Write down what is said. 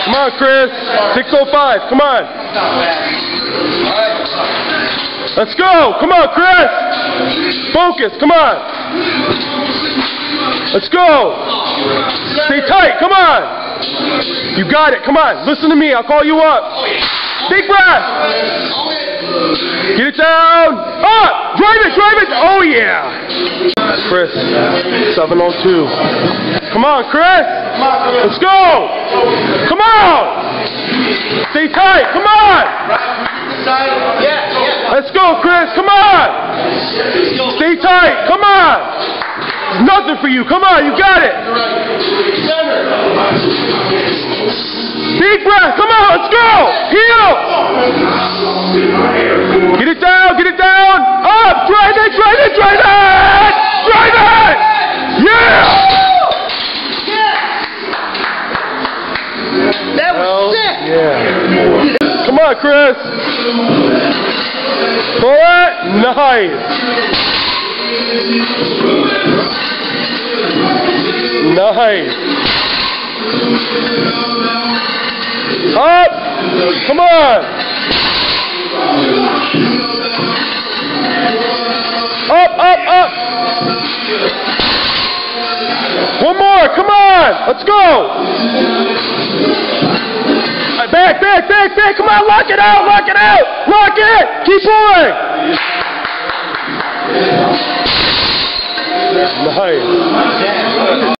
Come on, Chris. 6:05. Come on. Let's go. Come on, Chris. Focus. Come on. Let's go. Stay tight. Come on. You got it. Come on. Listen to me. I'll call you up. Big breath. Get it down. Up. Drive it. Drive it. Oh, yeah. Chris. 7:02. Come on, Chris. Let's go. Come on. Stay tight. Come on. Let's go, Chris. Come on. Stay tight. Come on. There's nothing for you. Come on. You got it. Deep breath. Come on. Let's go. Heel. Get it down. Get it down. Up. Drive it. Drive it. Drive it. Drive it. Yeah. That was sick. Yeah. Come on, Chris. Pull it. Nice. Nice. Up. Come on. Up, up, up. One more. Come on. Let's go. Back, back, back, back. Come on. Lock it out. Lock it out. Lock it. Keep pulling. Nice.